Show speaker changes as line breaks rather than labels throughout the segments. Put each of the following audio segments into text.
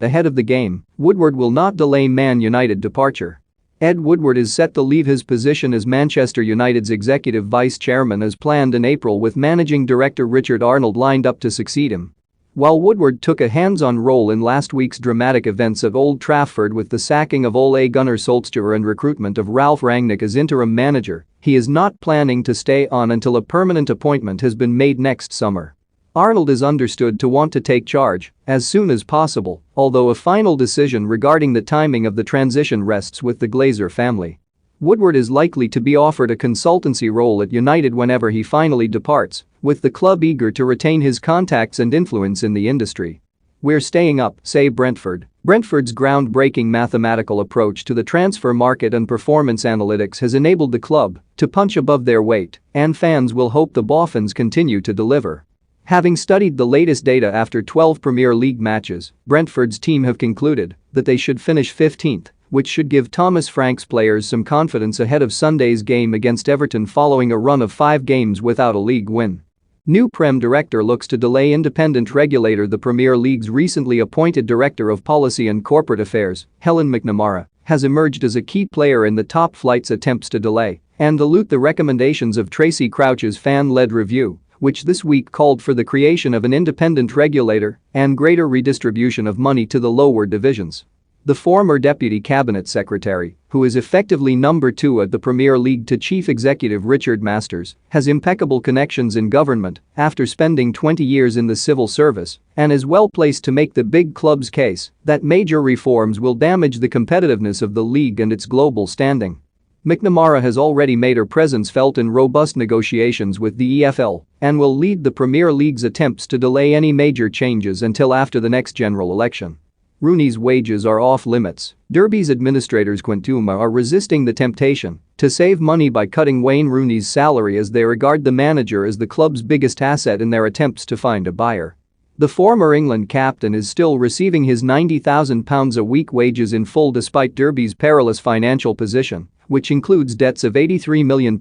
Ahead of the game, Woodward will not delay Man United departure. Ed Woodward is set to leave his position as Manchester United's executive vice chairman as planned in April, with managing director Richard Arnold lined up to succeed him. While Woodward took a hands-on role in last week's dramatic events at Old Trafford with the sacking of Ole Gunnar Solskjaer and recruitment of Ralf Rangnick as interim manager, he is not planning to stay on until a permanent appointment has been made next summer. Arnold is understood to want to take charge as soon as possible, although a final decision regarding the timing of the transition rests with the Glazer family. Woodward is likely to be offered a consultancy role at United whenever he finally departs, with the club eager to retain his contacts and influence in the industry. "We're staying up," say Brentford. Brentford's groundbreaking mathematical approach to the transfer market and performance analytics has enabled the club to punch above their weight, and fans will hope the Boffins continue to deliver. Having studied the latest data after 12 Premier League matches, Brentford's team have concluded that they should finish 15th, which should give Thomas Frank's players some confidence ahead of Sunday's game against Everton following a run of 5 games without a league win. New Prem director looks to delay independent regulator. The Premier League's recently appointed Director of Policy and Corporate Affairs, Helen McNamara, has emerged as a key player in the top flight's attempts to delay and dilute the recommendations of Tracy Crouch's fan-led review, which this week called for the creation of an independent regulator and greater redistribution of money to the lower divisions. The former Deputy Cabinet Secretary, who is effectively number 2 at the Premier League to Chief Executive Richard Masters, has impeccable connections in government after spending 20 years in the civil service and is well placed to make the big club's case that major reforms will damage the competitiveness of the league and its global standing. McNamara has already made her presence felt in robust negotiations with the EFL and will lead the Premier League's attempts to delay any major changes until after the next general election. Rooney's wages are off limits. Derby's administrators Quintuma are resisting the temptation to save money by cutting Wayne Rooney's salary, as they regard the manager as the club's biggest asset in their attempts to find a buyer. The former England captain is still receiving his £90,000 a week wages in full despite Derby's perilous financial position, which includes debts of £83 million,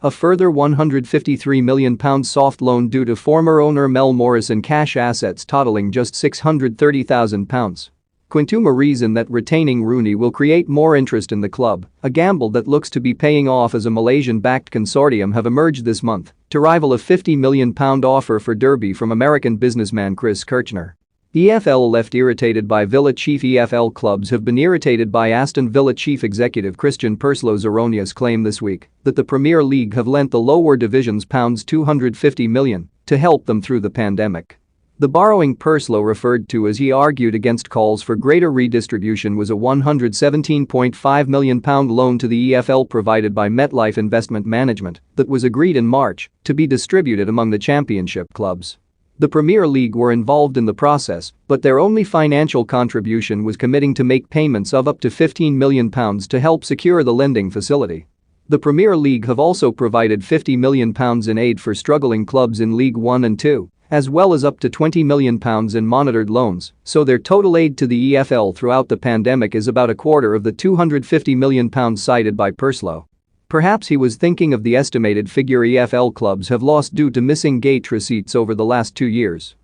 a further £153 million soft loan due to former owner Mel Morris, and cash assets totaling just £630,000. Quintuma reason that retaining Rooney will create more interest in the club, a gamble that looks to be paying off as a Malaysian-backed consortium have emerged this month to rival a £50 million offer for Derby from American businessman Chris Kirchner. EFL left irritated by Villa chief. EFL clubs have been irritated by Aston Villa chief executive Christian Perslow's erroneous claim this week that the Premier League have lent the lower divisions £250 million to help them through the pandemic. The borrowing Perslow referred to, as he argued against calls for greater redistribution, was a £117.5 million loan to the EFL provided by MetLife Investment Management that was agreed in March to be distributed among the championship clubs. The Premier League were involved in the process, but their only financial contribution was committing to make payments of up to £15 million to help secure the lending facility. The Premier League have also provided £50 million in aid for struggling clubs in League 1 and 2, as well as up to £20 million in monitored loans, so their total aid to the EFL throughout the pandemic is about a quarter of the £250 million cited by Perslow. Perhaps he was thinking of the estimated figure EFL clubs have lost due to missing gate receipts over the last 2 years.